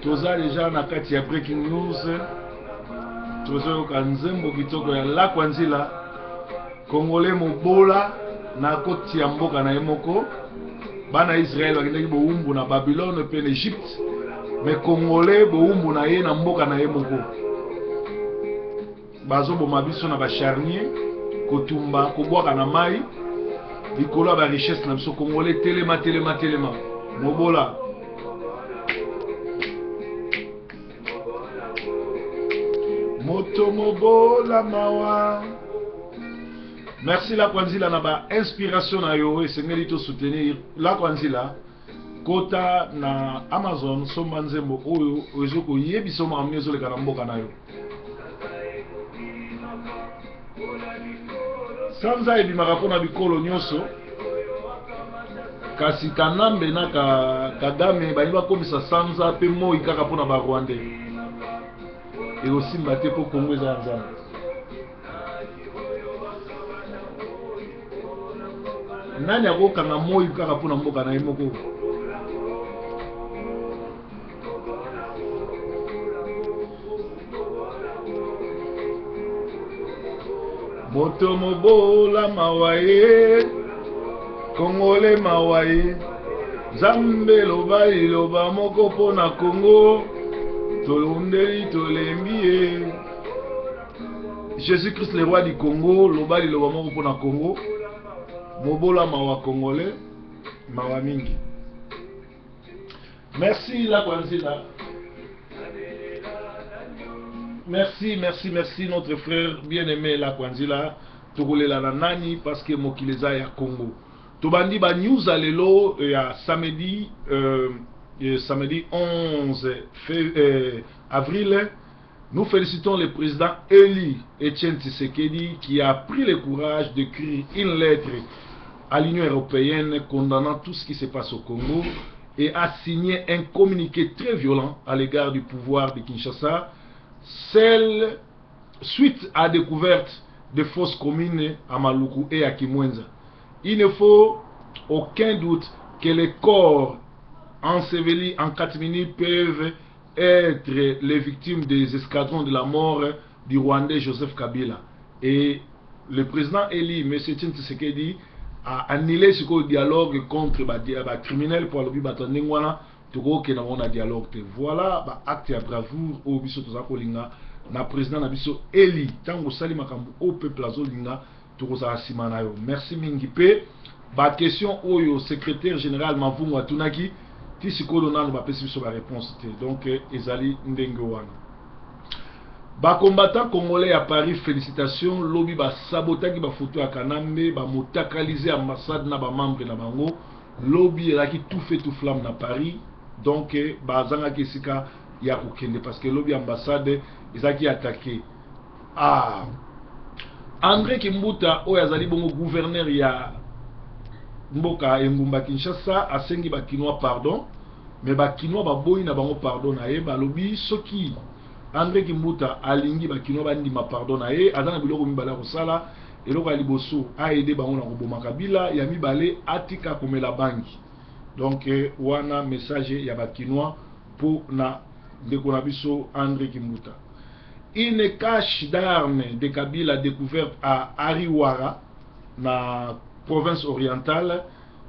toza déjà na kati ya breaking news. Tozoyoka nzembo kitoko ya Lakwanzila Congolais mobola na koti ya mboka na ye moko. Bana Israël bakendaki boumbu na Babylone pe na Egypte, mais Congolais boumbu na ye na mboka na ye moko. Bazoboma biso na bacharnier kotumba kobwaka na mai likolo ya ba richesse na biso. Congolais telema mobola. Moto mobola mawa. Merci Lakwanzila na ba inspiration na yo esengeli to soutenir Lakwanzila kota na Amazon somba nzembo oyo ezoko yebisa ma amnezo le kana mboka na yo. Sanza ebimaka mpona bikolo nyonso kasi Kanambe na Kagame bali bakomisa sanza pe moi kaka mpona ba Rwandais eosimba te po Kongo eza ya Nzambe. Nani akokanga moi kaka mpona mboka na ye moko? Moto mobola mawaye Congolais mawaye Zambe loba iloba moko pona Congo tolondeli tolembi. Jésus-Christ le roi du Congo loba iloba moko pona Congo mobola mawa Congolais mawa mingi. Merci Lakwanzila. Merci notre frère bien-aimé Lakwanzila. Tokolela na nani parce que mokileza ya Congo. Tobandi ba news alelo ya samedi 11 avril. Nous félicitons le président Eli Etienne Tshisekedi qui a pris le courage d'écrire une lettre à l'Union européenne condamnant tout ce qui se passe au Congo et a signé un communiqué très violent à l'égard du pouvoir de Kinshasa, suite à la découverte de fausses communes à Maluku et à Kimwenza. Il ne faut aucun doute que les corps ensevelis en catimini peuvent être les victimes des escadrons de la mort du Rwandais Joseph Kabila. Et le président Eli, M. Tshisekedi, a annulé ce dialogue contre les criminels pour le Bibatandengwana. Dialogue. Voilà acte à bravoure au biso tozakolinga na président na biso Eli tango sali makambo au peuple azolinga tokoza simana yo. Merci mingi pe ba question oyo secrétaire général Mavungu atunaki ti sikolo nanu ba pesi biso ba réponse te. Donc ezali ndenge wana. Ba combattant congolais à Paris, félicitations. Lobi ba sabotaki ba photo ya Kanambe ba motakaliser ambassade na ba membre na bango. Lobi elaki tout fait tout flamme na Paris. Donc bazanga kesika ya kokende parce que lobby ambassade ezaki attaqué. André Kimbuta oyo azali bongo gouverneur ya mboka engumba Kinshasa asengi bakinois pardon, mais bakinois baboyi na bango pardon na ye balobi soki André Kimbuta alingi bakinois bandima pardon na ye azana biloko mibala kosala eloko ya liboso aide bango na koboma Kabila ya mibale atika komela banki. Donc wana message ya bakinois pour na ndeko na biso André Kimbuta. Une cache d'armes de Kabila découverte à Ariwara na province orientale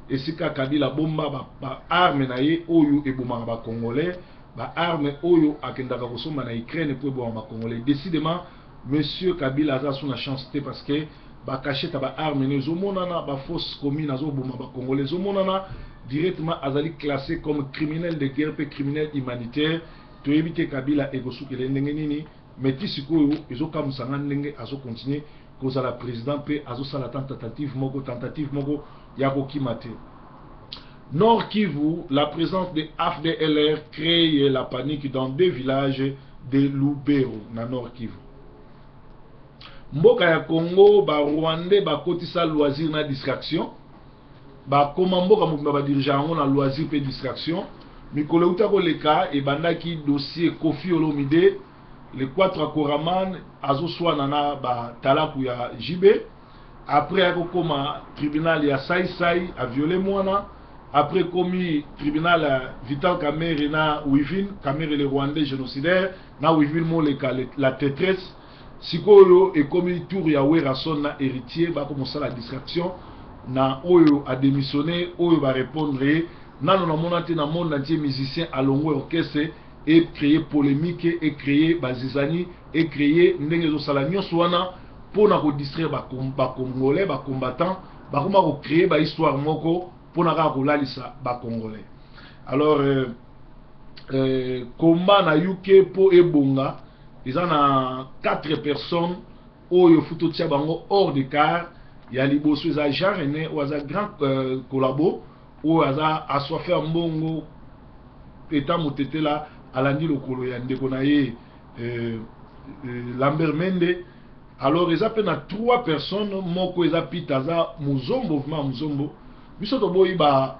esika Kabila bomba ba arme na ye oyo ebomaka ba congolais ba arme oyo akendaka kosomba na Ukraine pour eboma ba congolais. Décidément monsieur Kabila aza sous la chance te parce que ba cacheta ba arme ne zomonana ba fausse commune azoboma ba congolais zomonana directement azali classé comme criminel de guerre et criminel humanitaire. To éviter Kabila et Gosukele Ndengenini, mais Tisiko, ils ont comme ça, azo continuer, cause à la présidente, puis azo sa la tentative mogo, yako kimate. Nord Kivu, la présence de AFDLR crée la panique dans deux villages de Lubero, na Nord Kivu. Mboka ya Congo, ba Rwandais, ba kotisa loisir na distraction. Ba komamboka mobimba ba dirigeant na loisir pe distraction. Mikolo utako leka e bandaki dossier Kofi Olomide le 4 Koraman azo swana na ba talaku ya JB après akokoma tribunal ya Sai a violé mwana après commis tribunal Vital Kamerhe na Wivin Kamerhe le Rwandais génocidaire na Wivin mo la tétresse sikoyo et commis tour ya Werason na héritier ba commencer la distraction na oyo a démissionné oyo va répondre nano na monate na monde entier musicien alongo orchestre et créer polémique et créer bazizani et créer ndenge zo sala nyonso wana pona ko distraire ba congolais ba combattants ba koma ko créer ba histoire moko pona ka ko lalisa ba congolais. Alors combat na UK po ebonga ils en a 4 personnes oyo futo tia bango hors de car ya liboso za Jean René ou za grand collabo ou za assoiffé mbongo état motete la alandi lokolo ya ndeko na ye Lambert Mende. Alors ils appellent à 3 personnes moko ils appellent za muzombo vraiment muzombo biso to boyi ba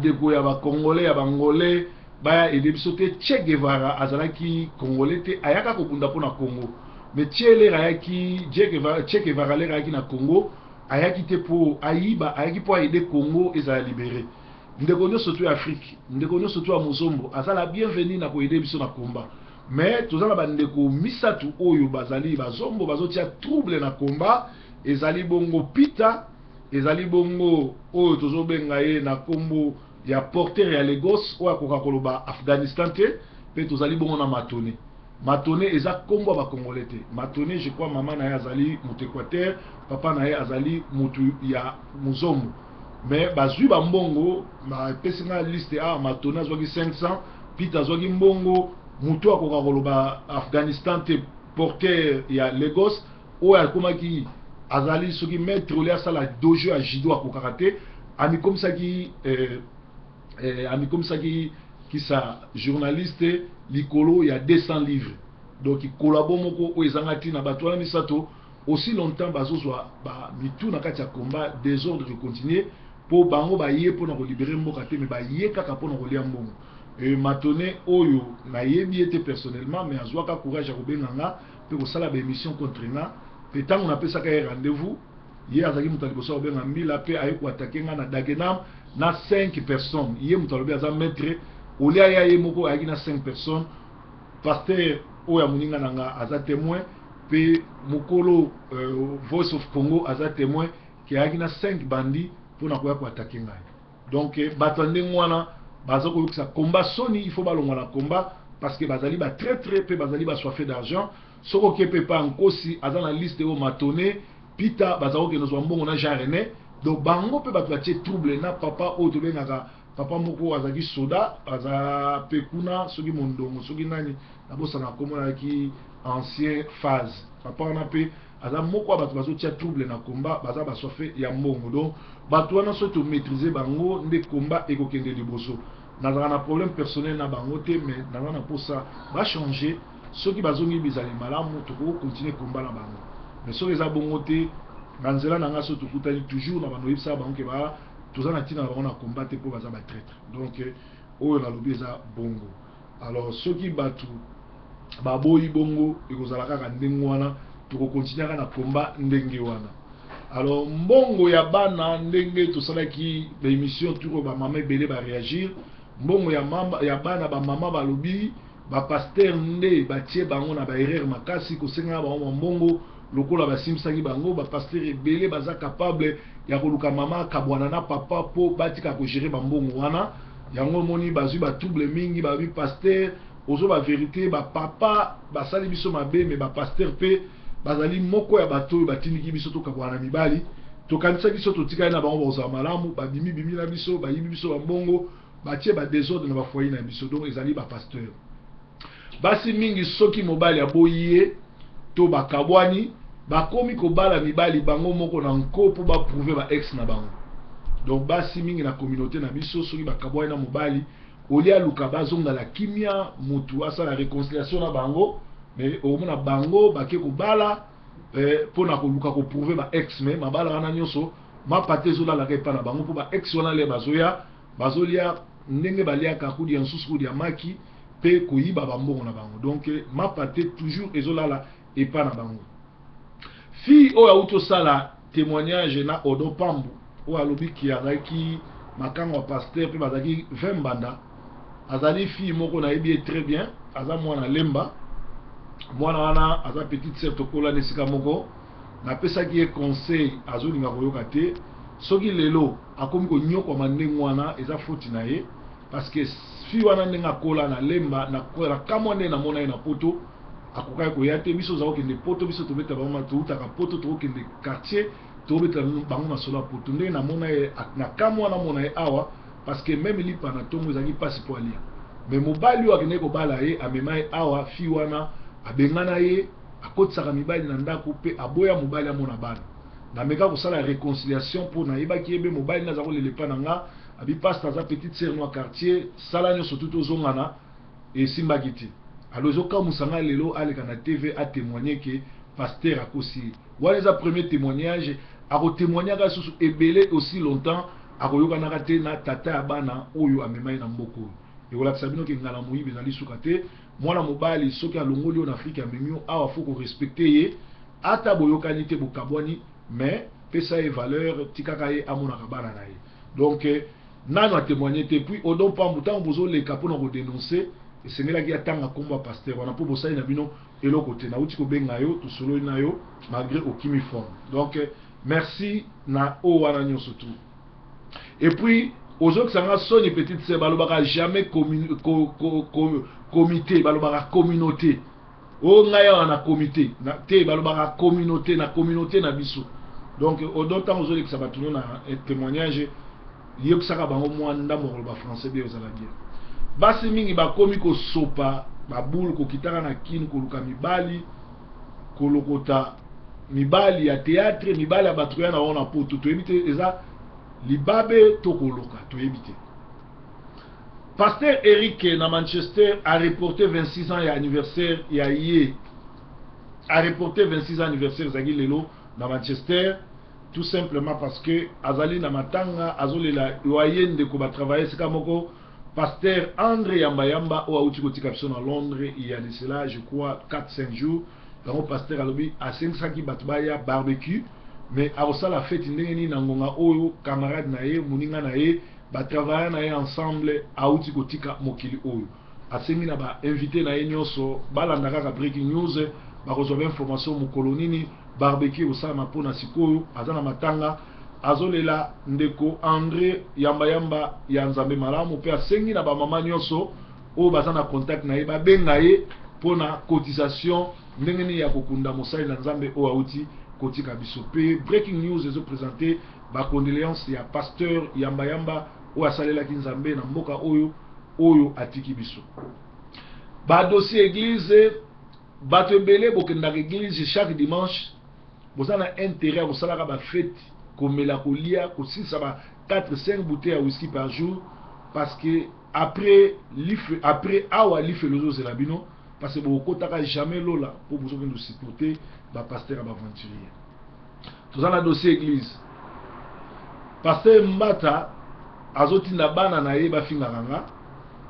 deko ya ba congolais ya bangolais ba et biso te Che Guevara azalaki congolais te ayaka ko bunda pona Congo mais Che Guevara le ayaki na Congo ayaki te po ayiba ayaki po aider Congo ezala libéré ndeko nyonso to Afrique ndeko nyonso to muzombo azala bienvenue na ko aider biso na combat. Mais tout ça bandeko misatu oyo bazali bazombo bazotia trouble na combat ezali bongo pita ezali bongo oyo tozobenga ye na kombo ya porteur ya Lagos oyo akoka koloba Afghanistan te pe tozali bongo na Matone eza kombo ba congolais te. Matone je crois maman na ye azali mutu Équateur papa na ye azali mutu ya muzombo mais bazui ba mbongo ma pesinga liste a Matone azwaki 500 pita azwaki mbongo mutu akoka koloba Afghanistan te porteur ya Lagos oyo akomaki azali soki maître olia sala dojo ya judo akoka te ami comme ça qui sa journaliste likolo ya 200 livres donc kolabo moko o ezangati na bato wana misato aussi longtemps bazozwa ba mitu na kati ya combat désordre continuer po bango ba ye po na ko libérer mboka te mais ba ye kaka po na ko lia mbongo. Matone oyo na yebi ete personnellement mais azwaka courage ya kobenganga pe ko sala ba émission contre nga pe tango na pesa ka rendez-vous ye azaki mutu liboso obenga mbila pe aye ko attaquer nga na Dagenham na 5 personnes ye mutu alobi aza maître olia ya ye moko ayaki na 5 personnes pasteur oyo amuninga nanga aza témoin pe mukolo Voice of Congo aza témoin ki ayaki na 5 bandits pona koya ko attaquer ngai donc batande ngwana bazo ko ça combat soni il faut balongwa na combat parce que bazali ba très peu bazali ba soifé d'argent soko kepe pa nkosi aza na liste o Matone pita bazako ke nozwa mbongo na Jean René donc bango pe bato batie trouble na papa o to bengaka papa moko azaki soda aza pekuna soki mondongo soki nani na bosa na komona ki ancien phase papa na pe aza moko bato bazo tia trouble na combat baza ba soifé ya mbongo donc bato wana so to maîtriser bango nde combat ekokende liboso nazala na problème personnel na bango te mais nazala na posa ba changer soki bazongi bizali malamu to ko continuer combat na bango mais soki eza bongo te na nzela na nga so to kutali toujours na bano yebisa bango ke ba toza na tina bango na combat te po baza ba traître donc oyo na lobi eza bongo. Alors soki bato baboyi bongo ekozala kaka ndenge wana to ko continuer na combat ndenge wana. Alors mbongo ya bana ndenge tosalaki ba émission turo ba mama ebele ba réagir mbongo ya bana ba mama balobi ba pasteur nde batie bango na ba erreur makasi ko senga bango mbongo lokola basimsaki bango ba pasteur ebele baza capable ya koluka mama kabwana na papa po batika ko gérer ba mbongo wana yango moni bazui ba trouble mingi ba bi pasteur ozo ba vérité ba papa basali biso mabe mais ba pasteur pe bazali moko ya bato batindiki biso to kabwana mibali to kanisa biso to tika na bango boza malamu ba bimi na biso ba yibi biso ba mbongo batie ba désordre na ba foyer na biso donc ezali ba pasteur basi mingi soki mobali aboye to bakabwani bakomi kobala mibali bango moko na nkopo ba prouver ba ex na bango donc basi mingi na communauté na biso soki bakabwani na mobali olia luka bazonga la kimia mutu asa la réconciliation na bango mais au mona bango bake kobala pona ko luka ko prouver ba ex mais mabala wana nyonso ma patezo la repa na bango po ba ex wana le bazolia ndenge balia ka kudi ya nsusu kudi ya maki pe koyiba bambongo na bango donc ma pate toujours ezolala epa na bango. Fi oyo auto sala témoignage na Odo Pambu o alobi ki azaki makanga wa pasteur pe bazaki 20 banda azali fille moko na yebi très bien aza mwana lemba mwana wana aza petite sœur tokola nesika moko na pesa ki conseil azolinga koyoka te soki lelo akomi ko nyoko mandenge wana eza faute na ye parce que fille wana ndenga kola na lemba na kola kamone na mona na poto akoka ko yate biso za okende poto biso tobeta ba mama tutaka poto to okende quartier tobeta bango na sola poto ndenge na mona na kamwa na mona awa parce que même lipa na tongo ezaki pasi po alia mais mobali wa kende ko bala ye amema awa fille wana abengana ye akotisaka mibali na ndako pe aboya mobali amona bana na meka kosala réconciliation pour na yebaki ebe mobali naza kolelepa na nga abi pasteur za petite sœur no quartier sala nyo surtout ozongana et simbaki te alors ezokamusa nga lelo aleka na TV a témoigner que pasteur akosi wana eza premier témoignage akotémoignaka susu ebele aussi longtemps akoyokanaka te na tata ya bana oyo amemai na mboka oyo ekolakisa bino ke ngala moyibi ezali suka te mwana mobali soki alongoli yo na Afrique amemi yo awa fo korespecte ye ata boyokani te bokabwani mais pesa ye valeur tikaka ye amonaka bana na ye donc nano atémoigné te puis odon pambu ntango bozoleka mpona kodénonce esengelaki atanga kombo ya pasteur wana mpo bosali na bino eloko te nauti kobenga yo tosololi na yo malgré okimi forme donc merci na oyo wana nyonso tu et puis ozokisanga soni petite sœur balobaka jamais comité balobaka communauté o ngai awa na comité te balobaka communauté na biso donc odotango ozolekisa bato no na témoignage yebisaka bango mwa ndambo koloba français bien ozala bien basi mingi bakomi kosopa babulu kokitaka na kini koluka mibali kolokota mibali ya théâtre mibali ya bato ya na wana poto toyebi te eza libabe to koloka toyebi te pasteur Eric na Manchester a reporté 26 ans ya anniversaire ya ye a reporté 26 ans anniversaire zaki lelo na Manchester tout simplement parce que azali na matanga azolela yoyende ko ba travailler sika moko pasteur André Yamba o auti kotika biso na Londres il y a de cela je crois 4-5 jours donc pasteur alobi a 500 ki batubaya barbecue mais a la fête ndenge ni na ngonga oyo camarade na ye muninga na ye ba travailler na ye ensemble auti kotika mokili oyo asengi na ba invité na ye nyonso balandaka ka breaking news ba resolver information mu kolonini barbecue osala mapona sikoyo azana matanga azolela ndeko André Yamba ya Nzambe malamu pe asengi na ba mama nyonso o bazana contact na ye ba benga ye pona cotisation ndenge ni ya kokunda mosali na Nzambe o auti kotika biso pe breaking news ezo présenter ba condoléances ya pasteur Yamba o asalela ki Nzambe na mboka oyo atiki biso ba dossier église bato ebele bokendaka église chaque dimanche bozana intérêt bosalaka ba fête komela kolia kosisa ba 4-5 bouteilles à whisky par jour parce que après awa life lozo zela bino parce que bokotaka jamais lola pour vous nous supporter ba pasteur aventurier tozana dossier église pasteur Mbata azotinda bana na ye bafingaka nga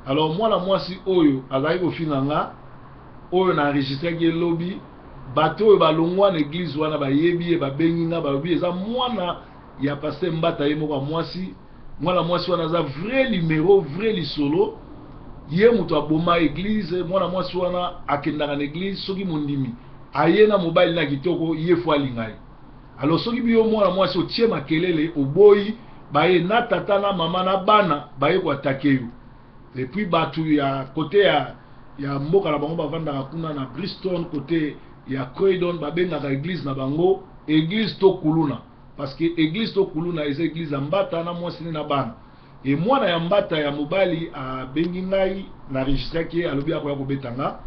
alors mwana mwasi oyo azali kofinga nga oyo na enregistré ki lobby bato oyo balongwa na église wana bayebi babengi nga balobi eza mwana ya pasteur Mbata ye moko mwasi mwana mwasi wana aza vrai numéro vrai lisolo ye muto aboma église mwana mwasi wana akendaka na église soki mondimi aye na mobile na kitoko ye fo alingai alors soki biyo mwana mwasi otie makelele oboyi baye na tata na mama na bana baye ko atake yo et puis batu ya côté ya mboka na bango bavandaka kuna na Bristol côté ya Croydon babengaka église na bango église to kuluna parce que église to kuluna eza église ya Mbata na mwasi na bana et mwana ya Mbata ya mobali a bengi ngai na registre ki alobi akoya kobetanga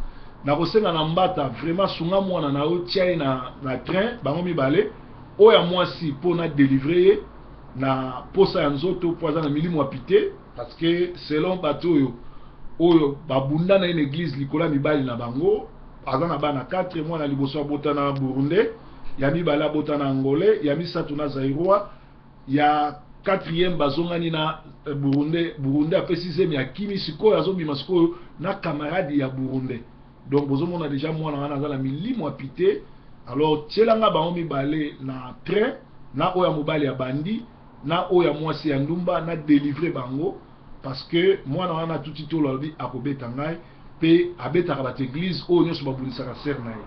na kosenga na Mbata vraiment sunga mwana na o tia na train bango mibale oya mwasi pona délivrer na posa ya nzoto poza na milimo apité parce que selon bato oyo babunda na une église likola mibali na bango azana bana 4 mois na liboso abota na Burundi ya mibala abota na Angolais ya misatu na Zaïrois ya 4e bazongani na Burundi après 6e ya kimi sikoyo azobima sikoyo na camarade ya Burundi donc bozomona déjà mwana wana azala milimo apité alors tielanga bango mibale na train na oya mobali ya bandi na oya mwasi ya ndumba na délivrer bango parce que moi na wana tuti to lobi akobeta ngai pe abeta ka église o nyoso babulisaka ser na ye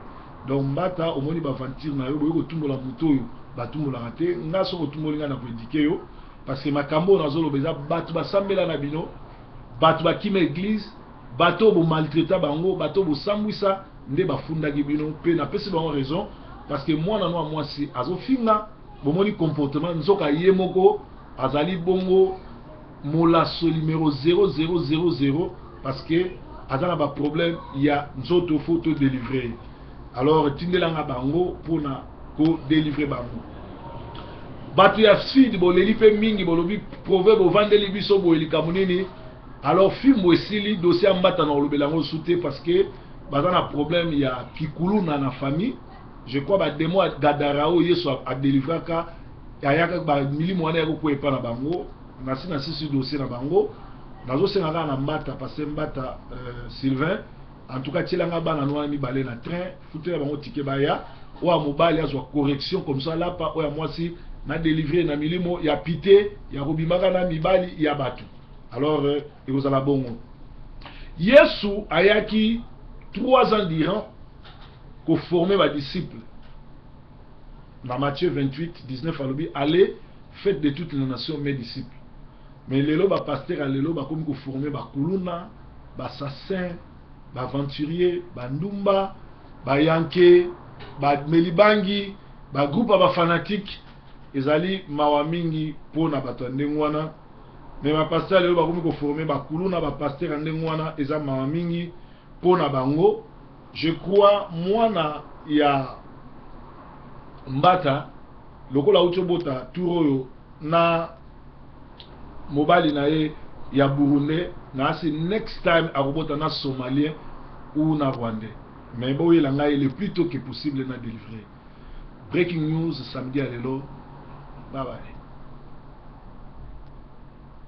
donc mbata omoni ba aventure na yo boyo kotumbola muto yo batumbola raté nga so kotumbola nga na ko indiquer yo parce que makambo na zolo beza batu basambela na bino batu bakima église bato bo maltraita bango bato bo sambwisa nde bafunda ki bino pe na pesi bango raison parce que moi na moi si azofinga bomoni comportement nzoka ye moko azali bongo molaso numéro 0000 parce que azana ba problème ya nzoto photo délivrer alors tindelanga bango pona ko délivrer bango batu ya sud boleli pe mingi bolobi proverbe vandeli biso boelika munini alors film esili dossier mbata na olobelango souté parce que bazana problème ya kikuluna na famille je crois ba demo gadarao yeso a délivrer ka ayaka ba milimo wana yako ko epa na bango na sisi dossier na bango nazo senga na mbata parce que mbata Sylvain en tout cas tilanga bana noa mi balé na train foutre bango ticket baya wa mobali azwa correction comme ça là pas oya mwasi na délivrer na milimo ya pité ya robimaka na mibali ya batu alors ekozala bongo Yesu ayaki 3 ans d'Iran pour former ba disciples dans Matthieu 28:19 alobi allez faites de toutes les nations mes disciples mais lelo ba pasteur lelo ba comme ko former ba kuluna ba assassin ba aventurier ba ndumba ba yanke ba melibangi ba groupe ba fanatique ezali mawa mingi pona bato ndengwana mais ba pasteur lelo ba comme ko former ba kuluna ba pasteur ndengwana eza mawa mingi pona bango je crois mwana ya mbata lokola utobota turoyo na mobali na ye ya Burundi na asi next time akobota na Somalien ou na Rwandais mais bon il a le plus tôt que possible na délivrer breaking news samedi à l'élo bye bye.